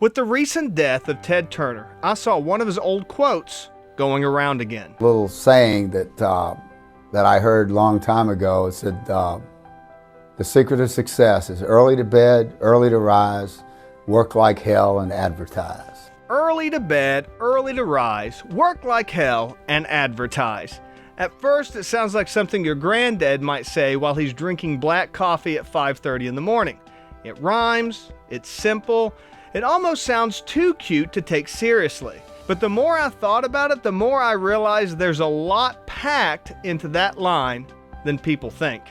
With the recent death of Ted Turner, I saw one of his old quotes going around again. A little saying that I heard a long time ago. It said, the secret of success is early to bed, early to rise, work like hell, and advertise. Early to bed, early to rise, work like hell, and advertise. At first, it sounds like something your granddad might say while he's drinking black coffee at 5:30 in the morning. It rhymes, it's simple, it almost sounds too cute to take seriously. But the more I thought about it, the more I realized there's a lot packed into that line than people think.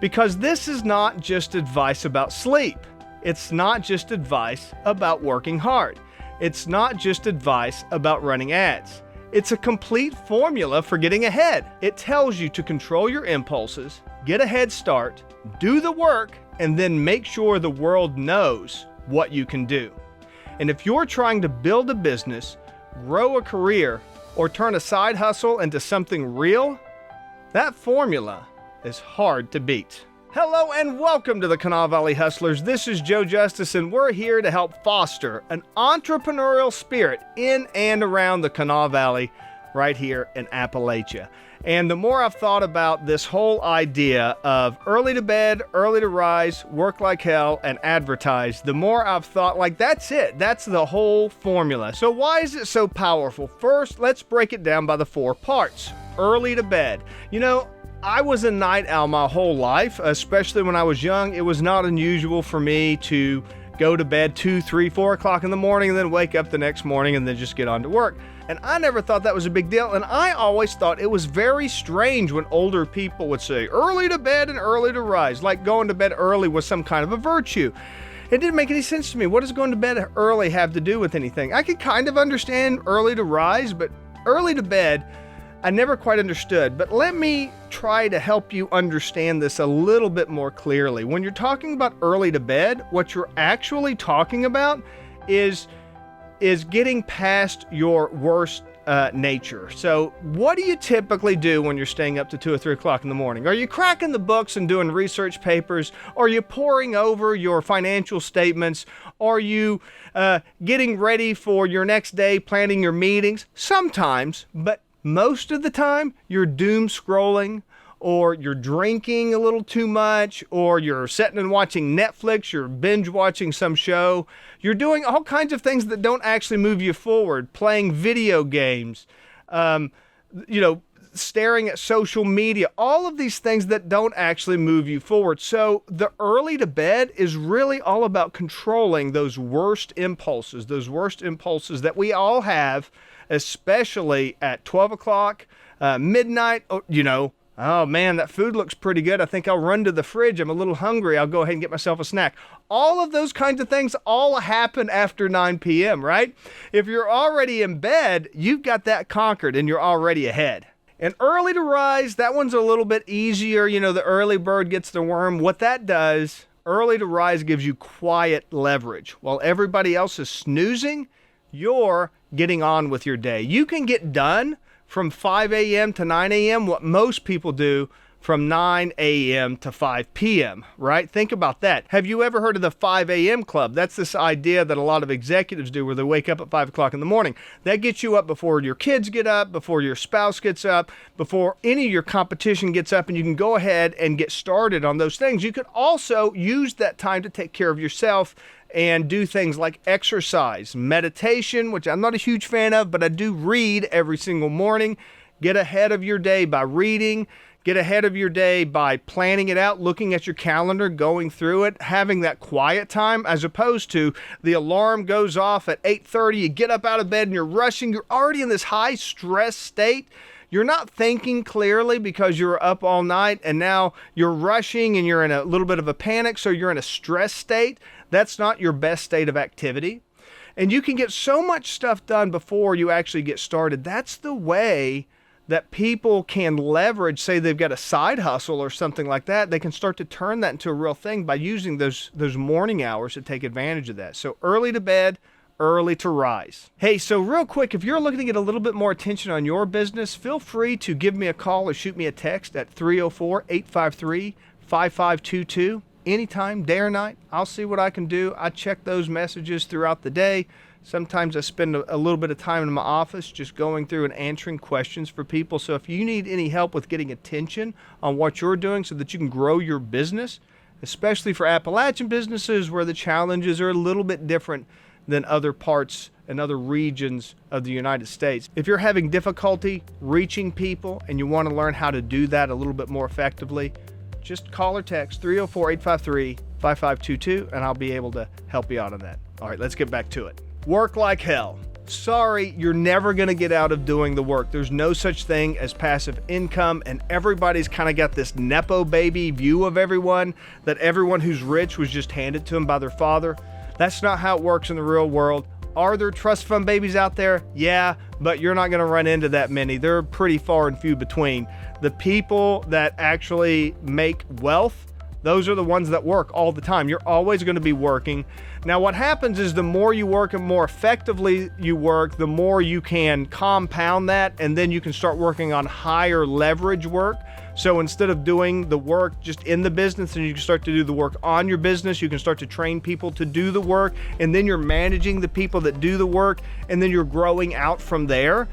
Because this is not just advice about sleep. It's not just advice about working hard. It's not just advice about running ads. It's a complete formula for getting ahead. It tells you to control your impulses, get a head start, do the work, and then make sure the world knows what you can do. And if you're trying to build a business, grow a career, or turn a side hustle into something real, that formula is hard to beat. Hello and welcome to the Kanawha Valley Hustlers. This is Joe Justice, and we're here to help foster an entrepreneurial spirit in and around the Kanawha Valley right here in Appalachia. And the more I've thought about this whole idea of early to bed, early to rise, work like hell, and advertise, the more I've thought, like, that's it. That's the whole formula. So why is it so powerful? First, let's break it down by the 4 parts. Early to bed. You know, I was a night owl my whole life, especially when I was young. It was not unusual for me to go to bed 2, 3, 4 o'clock in the morning and then wake up the next morning and then just get on to work. And I never thought that was a big deal. And I always thought it was very strange when older people would say early to bed and early to rise, like going to bed early was some kind of a virtue. It didn't make any sense to me. What does going to bed early have to do with anything? I could kind of understand early to rise, but early to bed, I never quite understood. But let me try to help you understand this a little bit more clearly. When you're talking about early to bed, what you're actually talking about is getting past your worst nature. So what do you typically do when you're staying up to 2 or 3 o'clock in the morning? Are you cracking the books and doing research papers? Are you poring over your financial statements? Are you getting ready for your next day, planning your meetings? Sometimes, but most of the time, you're doom scrolling, or you're drinking a little too much, or you're sitting and watching Netflix, you're binge watching some show. You're doing all kinds of things that don't actually move you forward, playing video games, staring at social media, all of these things that don't actually move you forward. So the early to bed is really all about controlling those worst impulses that we all have, especially at 12 o'clock, midnight, oh man, that food looks pretty good. I think I'll run to the fridge. I'm a little hungry. I'll go ahead and get myself a snack. All of those kinds of things all happen after 9 p.m., right? If you're already in bed, you've got that conquered and you're already ahead. And early to rise, that one's a little bit easier. The early bird gets the worm. What that does, early to rise gives you quiet leverage. While everybody else is snoozing, you're getting on with your day. You can get done from 5 a.m. to 9 a.m. what most people do from 9 a.m. to 5 p.m., right? Think about that. Have you ever heard of the 5 a.m. club? That's this idea that a lot of executives do where they wake up at 5 o'clock in the morning. That gets you up before your kids get up, before your spouse gets up, before any of your competition gets up, and you can go ahead and get started on those things. You could also use that time to take care of yourself and do things like exercise, meditation, which I'm not a huge fan of, but I do read every single morning. Get ahead of your day by reading. Get ahead of your day by planning it out, looking at your calendar, going through it, having that quiet time, as opposed to the alarm goes off at 8:30, you get up out of bed and you're rushing. You're already in this high stress state. You're not thinking clearly because you're up all night, and now you're rushing and you're in a little bit of a panic, so you're in a stress state. That's not your best state of activity. And you can get so much stuff done before you actually get started. That's the way that people can leverage, say they've got a side hustle or something like that. They can start to turn that into a real thing by using those morning hours to take advantage of that. So early to bed, early to rise. Hey, so real quick, if you're looking to get a little bit more attention on your business, feel free to give me a call or shoot me a text at 304-853-5522. anytime, day or night. I'll see what I can do. I check those messages throughout the day. Sometimes I spend a little bit of time in my office just going through and answering questions for people. So if you need any help with getting attention on what you're doing so that you can grow your business, especially for Appalachian businesses where the challenges are a little bit different than other parts and other regions of the United States. If you're having difficulty reaching people and you want to learn how to do that a little bit more effectively, just call or text 304-853-5522 and I'll be able to help you out on that. All right, let's get back to it. Work like hell. Sorry, you're never going to get out of doing the work. There's no such thing as passive income, and everybody's kind of got this Nepo baby view of everyone, that everyone who's rich was just handed to them by their father. That's not how it works in the real world. Are there trust fund babies out there? Yeah, but you're not going to run into that many. They're pretty far and few between. The people that actually make wealth, those are the ones that work all the time. You're always going to be working. Now, what happens is the more you work and more effectively you work, the more you can compound that, and then you can start working on higher leverage work. So instead of doing the work just in the business, and you can start to do the work on your business, you can start to train people to do the work, and then you're managing the people that do the work, and then you're growing out from there.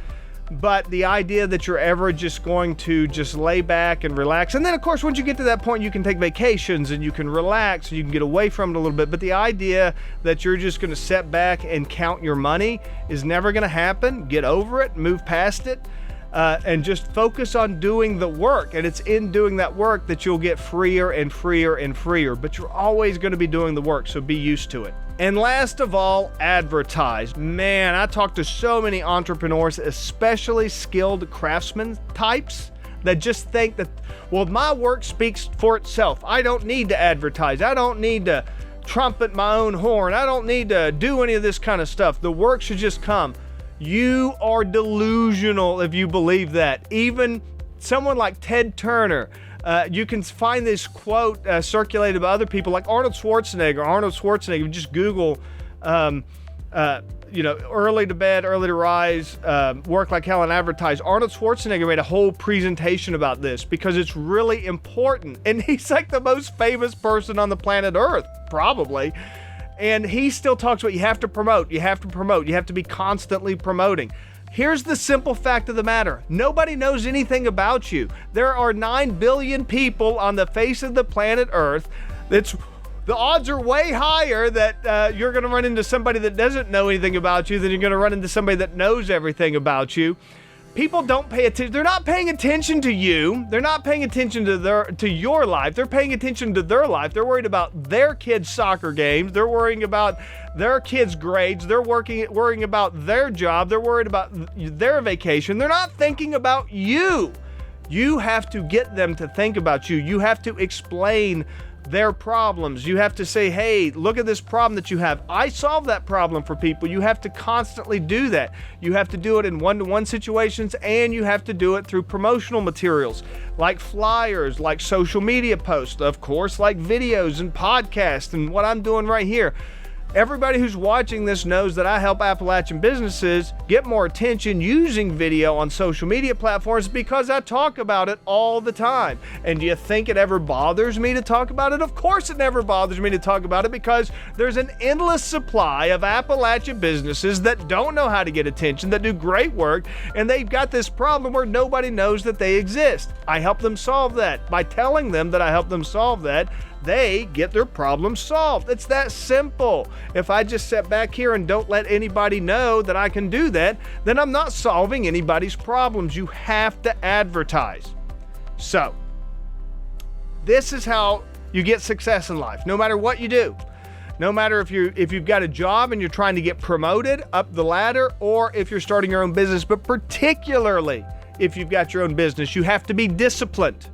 But the idea that you're ever just going to just lay back and relax, and then of course once you get to that point you can take vacations and you can relax and you can get away from it a little bit, but the idea that you're just going to sit back and count your money is never going to happen. Get over it, move past it, and just focus on doing the work. And it's in doing that work that you'll get freer and freer and freer, but you're always going to be doing the work, so be used to it. And last of all, advertise. Man, I talk to so many entrepreneurs, especially skilled craftsman types, that just think that, well, my work speaks for itself. I don't need to advertise. I don't need to trumpet my own horn. I don't need to do any of this kind of stuff. The work should just come. You are delusional if you believe that. Even someone like Ted Turner, you can find this quote circulated by other people like Arnold Schwarzenegger, just Google, early to bed, early to rise, work like hell and advertise. Arnold Schwarzenegger made a whole presentation about this because it's really important. And he's like the most famous person on the planet Earth, probably. And he still talks about you have to promote, you have to be constantly promoting. Here's the simple fact of the matter. Nobody knows anything about you. There are 9 billion people on the face of the planet Earth. The odds are way higher that you're going to run into somebody that doesn't know anything about you than you're going to run into somebody that knows everything about you. People don't pay attention. They're not paying attention to you. They're not paying attention to your life. They're paying attention to their life. They're worried about their kids' soccer games. They're worrying about their kids' grades. They're worrying about their job. They're worried about their vacation. They're not thinking about you. You have to get them to think about you. You have to explain their problems. You have to say, hey, look at this problem that you have. I solve that problem for people. You have to constantly do that. You have to do it in one-to-one situations, and you have to do it through promotional materials like flyers, like social media posts, of course, like videos and podcasts and what I'm doing right here. Everybody who's watching this knows that I help Appalachian businesses get more attention using video on social media platforms because I talk about it all the time. And do you think it ever bothers me to talk about it? Of course it never bothers me to talk about it because there's an endless supply of Appalachian businesses that don't know how to get attention, that do great work, and they've got this problem where nobody knows that they exist. I help them solve that. By telling them that I help them solve that, they get their problem solved. It's that simple. If I just sit back here and don't let anybody know that I can do that, then I'm not solving anybody's problems. You have to advertise. So, this is how you get success in life, no matter what you do. No matter if you've got a job and you're trying to get promoted up the ladder, or if you're starting your own business, but particularly if you've got your own business, you have to be disciplined.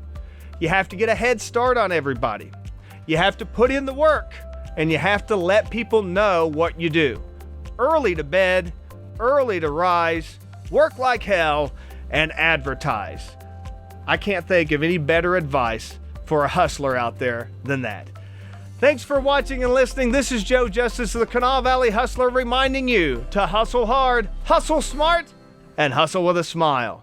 You have to get a head start on everybody. You have to put in the work, and you have to let people know what you do. Early to bed, early to rise, work like hell, and advertise. I can't think of any better advice for a hustler out there than that. Thanks for watching and listening. This is Joe Justice of the Kanawha Valley Hustler reminding you to hustle hard, hustle smart, and hustle with a smile.